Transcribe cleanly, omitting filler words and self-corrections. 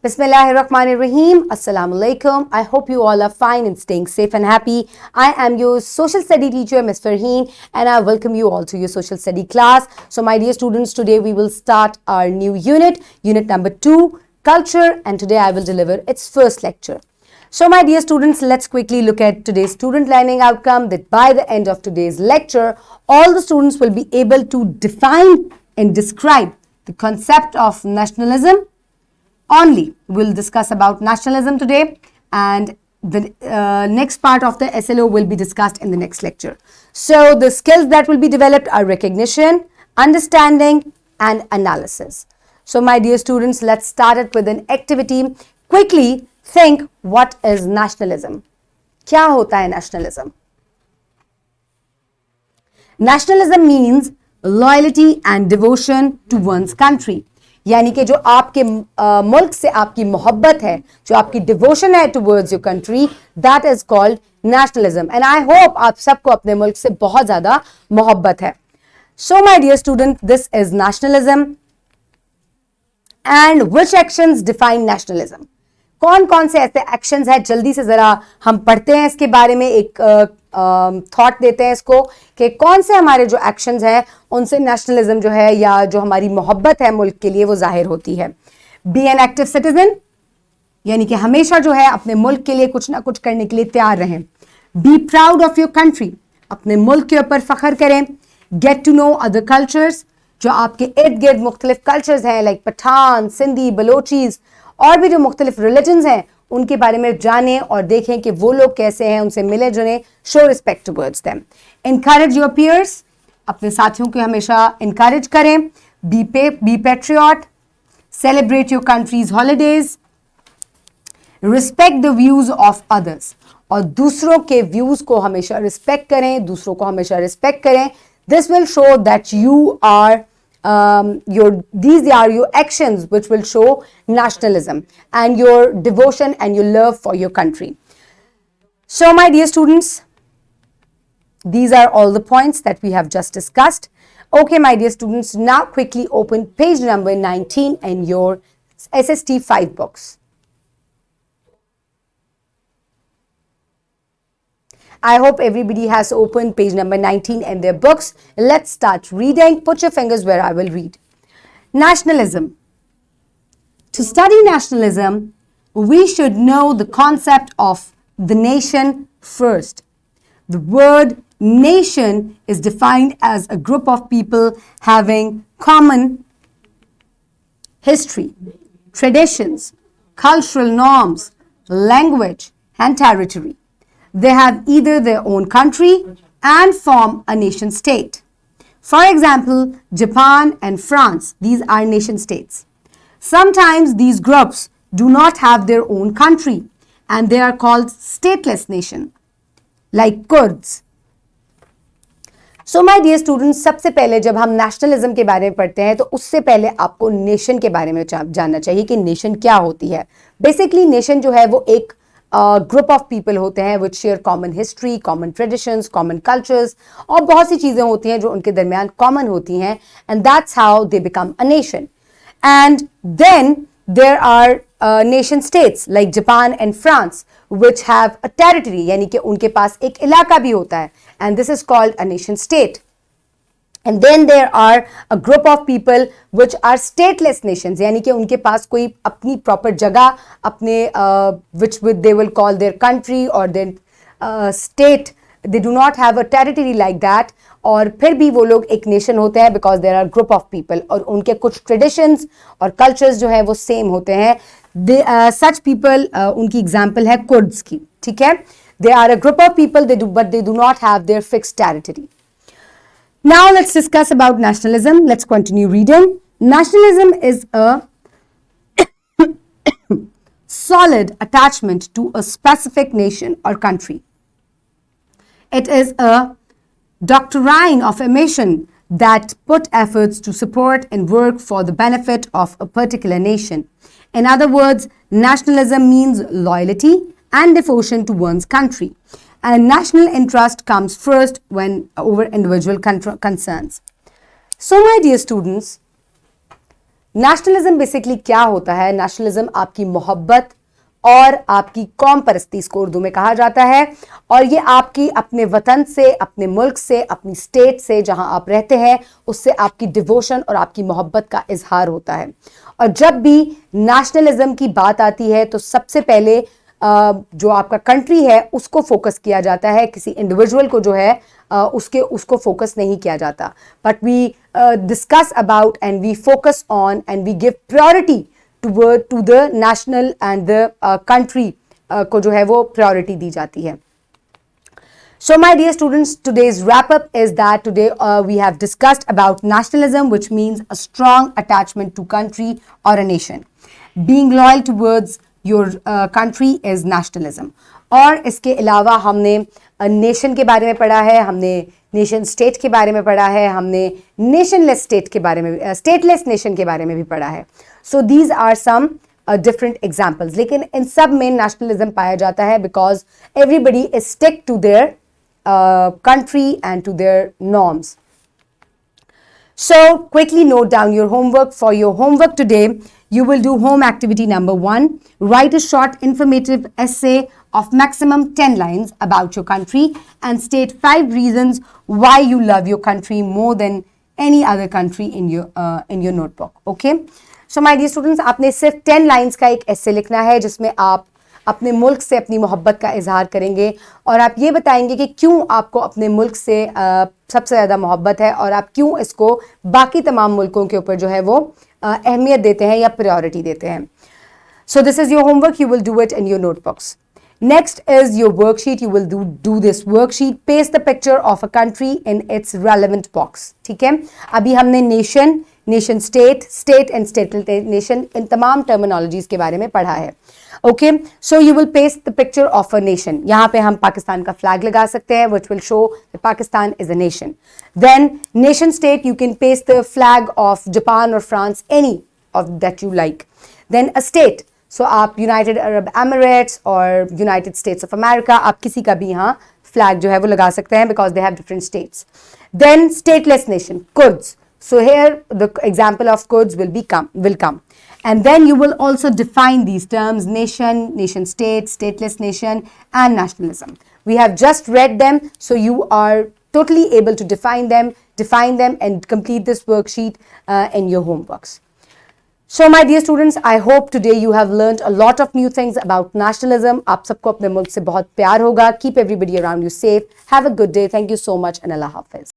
Bismillahirrahmanirrahim. Assalamu alaikum. I hope you all are fine and staying safe and happy. I am your social study teacher, Ms. Farheen, and I welcome you all to your social study class. So, my dear students, today we will start our new unit number 2, culture, and today I will deliver its first lecture. So, my dear students, let's quickly look at today's student learning outcome, that by the end of today's lecture, all the students will be able to define and describe the concept of nationalism. Only we'll discuss about nationalism today, and the next part of the SLO will be discussed in the next lecture. So the skills that will be developed are recognition, understanding, and analysis. So my dear students, let's start it with an activity. Quickly think, what is nationalism? क्या होता है nationalism? Nationalism means loyalty and devotion to one's country. यानी कि जो आपके मुल्क से आपकी मोहब्बत है, जो आपकी डिवोशन है towards your country, that is called nationalism. And I hope आप सबको अपने मुल्क से बहुत ज्यादा मोहब्बत है. So my dear student, this is nationalism. And which actions define nationalism? कौन कौन से ऐसे एक्शंस हैं, जल्दी से जरा हम पढ़ते हैं इसके बारे में, एक थॉट देते हैं इसको कि कौन से हमारे जो एक्शंस हैं उनसे नेशनलिज्म जो है या जो हमारी मोहब्बत है मुल्क के लिए वो जाहिर होती है. बी एन एक्टिव सिटीजन, यानी कि हमेशा जो है अपने मुल्क के लिए कुछ ना कुछ करने के लिए तैयार रहें. Be proud of your country, अपने मुल्क के ऊपर फख्र करें. Get to know other cultures, जो आपके इर्द गिर्द मुख्तलिफ कल्चर्स हैं, लाइक पठान, सिंधी, बलोचीज और भी जो मुख्तलिफ रिलीजन्स हैं उनके बारे में जानें और देखें कि वो लोग कैसे हैं, उनसे मिले जुलें. Show respect towards them. Encourage your peers, अपने साथियों को हमेशा इनकरेज करें. Be patriot, celebrate your country's holidays. Respect the views of others, और दूसरों के व्यूज को हमेशा रिस्पेक्ट करें, दूसरों को हमेशा रिस्पेक्ट करें. This will show that you are these are your actions which will show nationalism and your devotion and your love for your country. So my dear students, these are all the points that we have just discussed. Okay, my dear students, now quickly open page number 19 in your SST 5 books. I hope everybody has opened page number 19 in their books. Let's start reading. Put your fingers where I will read. Nationalism. To study nationalism, we should know the concept of the nation first. The word nation is defined as a group of people having common history, traditions, cultural norms, language, and territory. They have either their own country and form a nation state. For example, Japan and France, these are nation states. Sometimes these groups do not have their own country and they are called stateless nation, like Kurds. So my dear students, सबसे पहले जब हम nationalism के बारे में पढ़ते हैं तो उससे पहले आपको नेशन के बारे में जानना चाहिए कि नेशन क्या होती है. बेसिकली नेशन जो है वो एक ग्रुप ऑफ पीपल होते हैं which share common history, common traditions, common cultures, और बहुत सी चीज़ें होती हैं जो उनके दरमियान कॉमन होती हैं, and that's how they become a nation. And then there are nation states like Japan and France which have a territory, यानी कि उनके पास एक इलाका भी होता है, and this is called a nation state. And then there are a group of people which are stateless nations, यानी कि उनके पास कोई अपनी proper जगह, अपने which they will call their country or their state. They do not have a territory like that. और फिर भी वो लोग एक nation होते हैं because there are group of people, और उनके कुछ traditions और cultures जो है वो same होते हैं. Such people, उनकी example है Kurds की, ठीक है. They are a group of people, but they do not have their fixed territory. Now let's discuss about nationalism. Let's continue reading. Nationalism is a solid attachment to a specific nation or country. It is a doctrine of a nation that put efforts to support and work for the benefit of a particular nation. In other words, nationalism means loyalty and devotion to one's country. And national interest comes first when over individual concerns. So my dear students, nationalism basically क्या होता है? Nationalism आपकी मोहब्बत और आपकी कौम परस्ती, इसको उर्दू में कहा जाता है, और ये आपकी अपने वतन से, अपने मुल्क से, अपनी स्टेट से जहां आप रहते हैं, उससे आपकी डिवोशन और आपकी मोहब्बत का इजहार होता है। और जब भी नेशनलिज्म की बात आती है तो सबसे पहले जो आपका कंट्री है उसको फोकस किया जाता है, किसी इंडिविजुअल को जो है उसको फोकस नहीं किया जाता, but we discuss about and we focus on and we give priority to the national and the country को जो है वो प्रायोरिटी दी जाती है। So my dear students, today's wrap up is that today we have discussed about nationalism, which means a strong attachment to country or a nation. Being loyal towards your country is nationalism. और इसके अलावा हमने nation के बारे में पढ़ा है, हमने नेशन स्टेट के बारे में पढ़ा है, हमने नेशनलेस स्टेट के बारे में, स्टेटलेस नेशन के बारे में भी पढ़ा है। So these are some different examples, लेकिन इन सब में नेशनलिज्म पाया जाता है because everybody is stick to their country and to their norms. So quickly note down your homework. For your homework today, you will do home activity number 1. Write a short informative essay of maximum 10 lines about your country and state 5 reasons why you love your country more than any other country in your notebook. Okay? So my dear students, आपने सिर्फ 10 lines का एक essay लिखना है जिसमें आप अपने मुल्क से अपनी मोहब्बत का इजहार करेंगे और आप ये बताएंगे कि क्यों आपको अपने मुल्क से सबसे ज़्यादा मोहब्बत है और आप क्यों इसको बाकी तमाम मुल्कों के ऊपर जो है वो अहमियत देते हैं या प्रायोरिटी देते हैं। So this is your homework, you will do it in your notebooks. Next is your worksheet. You will do this worksheet. Paste the picture of a country in its relevant box. ठीक है, अभी हमने nation state and stateless nation इन तमाम terminologies के बारे में पढ़ा है। Okay, so you will paste the picture of a nation. यहाँ पे हम पाकिस्तान का फ्लैग लगा सकते हैं which will show that Pakistan is a nation. Then nation state, you can paste the flag of Japan और France, any of that you like. Then a state, so आप United Arab Emirates और United states of America, आप किसी का भी यहाँ flag जो है वो लगा सकते हैं because they have different states. Then stateless nation, Kurds, so here the example of kurds will come, and then you will also define these terms: nation state, stateless nation, and nationalism. We have just read them, so you are totally able to define them and complete this worksheet in your homeworks. So my dear students, I hope today you have learned a lot of new things about nationalism. आप सबको अपने मुल्क से बहुत प्यार होगा. Keep everybody around you safe. Have a good day. Thank you so much and Allah Hafiz.